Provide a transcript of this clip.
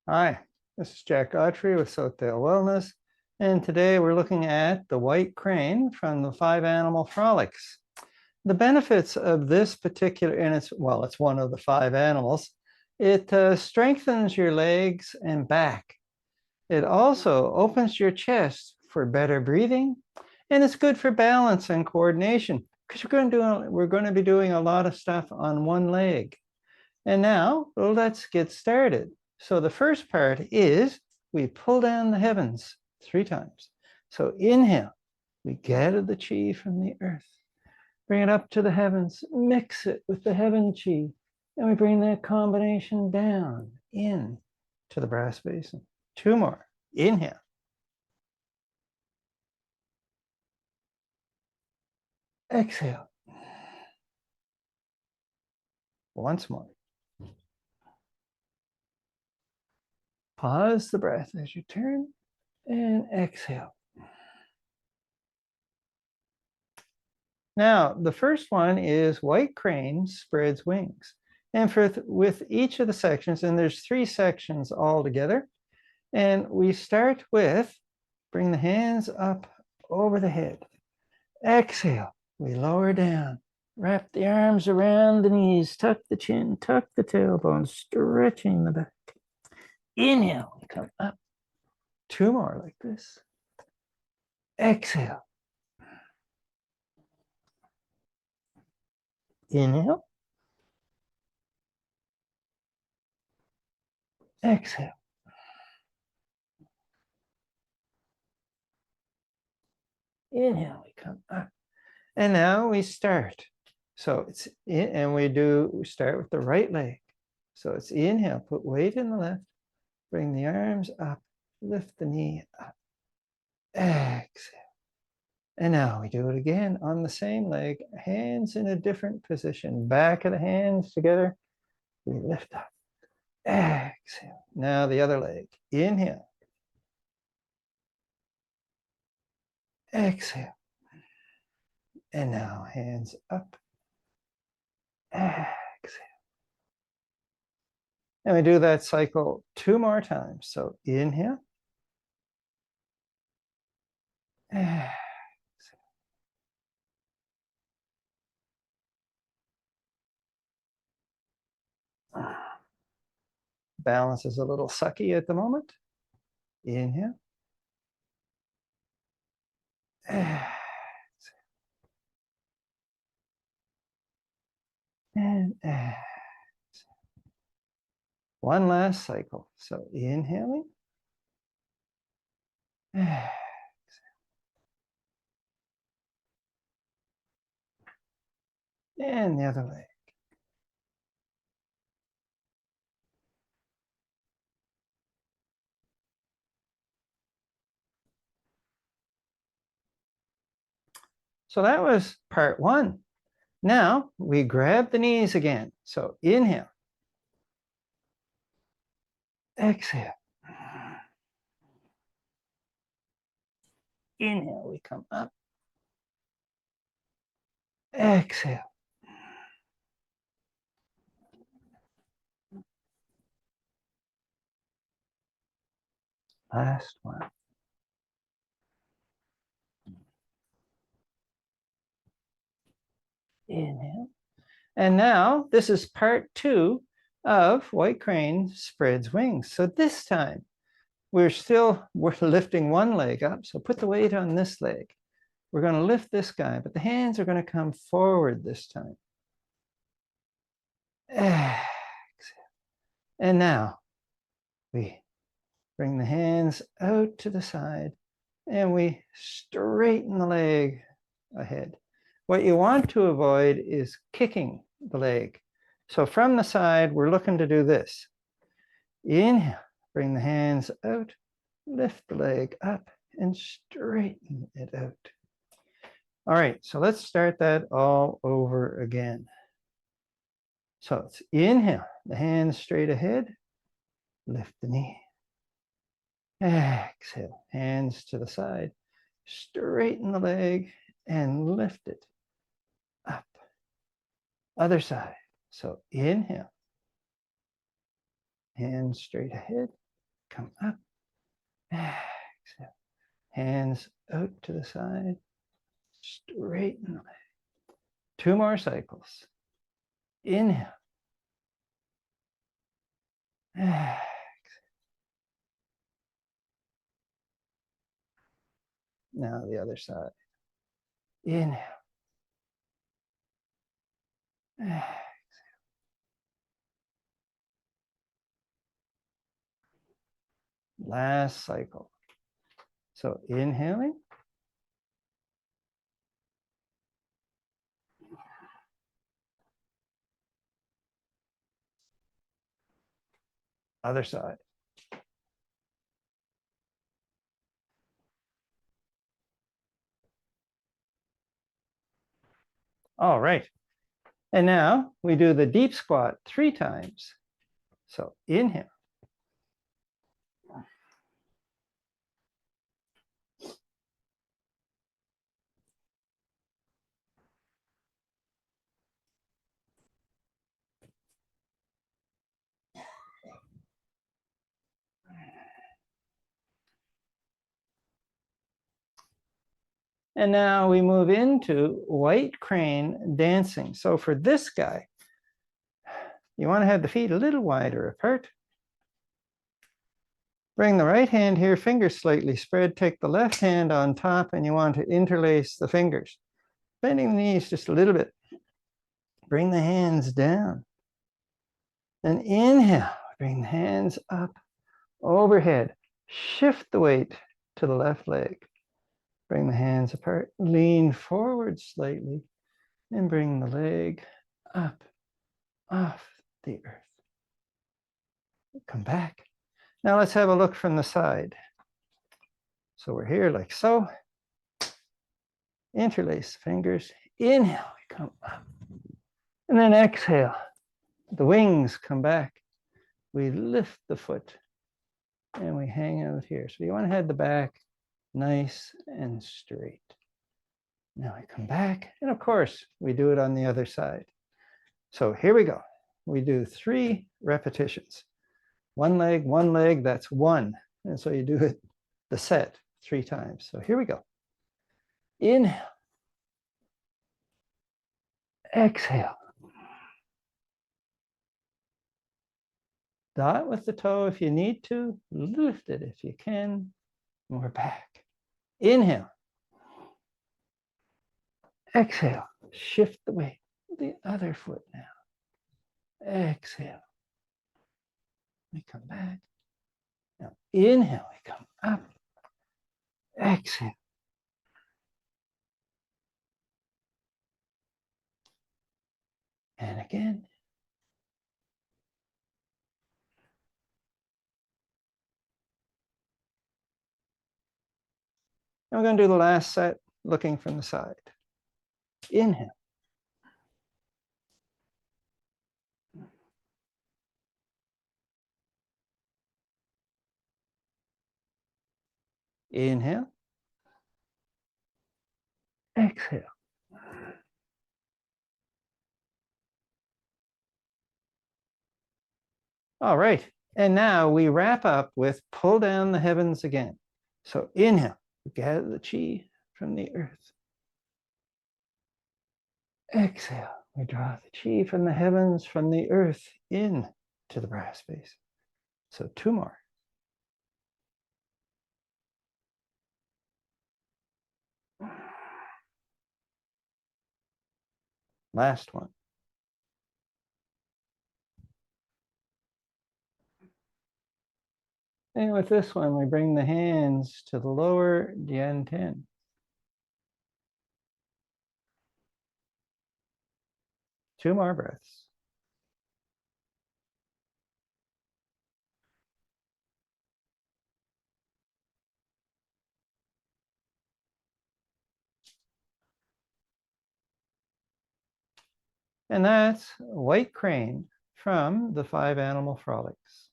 Hi, this is Jack Godfrey with Southdale Wellness, and today we're looking at the white crane from the Five Animal Frolics. The benefits of this particular, and it's one of the five animals, it strengthens your legs and back. It also opens your chest for better breathing, and it's good for balance and coordination because we're going to be doing a lot of stuff on one leg. And now let's get started. So the first part is we pull down the heavens 3 times. So inhale, we gather the chi from the earth, bring it up to the heavens, mix it with the heaven chi, and we bring that combination down in to the brass basin. 2 more. Inhale. Exhale. Once more. Pause the breath as you turn and exhale. Now, the first one is white crane spreads wings. And with each of the sections, and there's 3 sections all together, and we start with, bring the hands up over the head. Exhale, we lower down, wrap the arms around the knees, tuck the chin, tuck the tailbone, stretching the back. Inhale, come up. 2 more like this. Exhale. Inhale. Exhale. Inhale, we come up. And now we start. So it's in, and we start with the right leg. So it's inhale, put weight in the left, bring the arms up, lift the knee up. Exhale. And now we do it again on the same leg, hands in a different position. Back of the hands together, we lift up. Exhale. Now the other leg. Inhale. Exhale. And now hands up. Exhale. And we do that cycle 2 more times. So inhale. Exhale. Balance is a little sucky at the moment. Inhale. Exhale. And exhale. One last cycle. So inhaling. Exhale. And the other leg. So that was part 1. Now we grab the knees again. So inhale. Exhale. Inhale, we come up. Exhale. Last one. Inhale. And now this is part 2 of white crane spreads wings. So this time we're lifting one leg up. So put the weight on this leg. We're going to lift this guy, but the hands are going to come forward this time. Exhale. And now we bring the hands out to the side and we straighten the leg ahead. What you want to avoid is kicking the leg. So from the side, we're looking to do this. Inhale, bring the hands out, lift the leg up, and straighten it out. All right, so let's start that all over again. So it's inhale, the hands straight ahead, lift the knee. Exhale, hands to the side, straighten the leg and lift it up. Other side. So inhale, hands straight ahead, come up. Exhale. Hands out to the side. Straighten the leg. 2 more cycles. Inhale. Exhale. Now the other side. Inhale. Exhale. Last cycle. So inhaling. Other side. All right. And now we do the deep squat 3 times. So inhale. And now we move into white crane dancing. So for this guy, you want to have the feet a little wider apart. Bring the right hand here, fingers slightly spread. Take the left hand on top, and you want to interlace the fingers. Bending the knees just a little bit. Bring the hands down. Then inhale, bring the hands up, overhead. Shift the weight to the left leg. Bring the hands apart, lean forward slightly, and bring the leg up, off the earth. Come back. Now let's have a look from the side. So we're here like so. Interlace fingers. Inhale, we come up. And then exhale. The wings come back. We lift the foot and we hang out here. So you want to have the back nice and straight. Now I come back, and of course, we do it on the other side. So here we go. We do 3 repetitions. One leg, that's 1. And so you do it, the set, 3 times. So here we go. Inhale. Exhale. Dot with the toe if you need to. Lift it if you can. And we're back. Inhale. Exhale. Shift the weight. The other foot now. Exhale. We come back. Now inhale. We come up. Exhale. And again. And we're going to do the last set looking from the side. Inhale. Inhale. Exhale. All right. And now we wrap up with pull down the heavens again. So inhale, gather the chi from the earth. Exhale, we draw the chi from the heavens, from the earth, in to the brass space. So 2 more. Last one. And with this one, we bring the hands to the lower Dian Ten. Two more breaths. And that's White Crane from the Five Animal Frolics.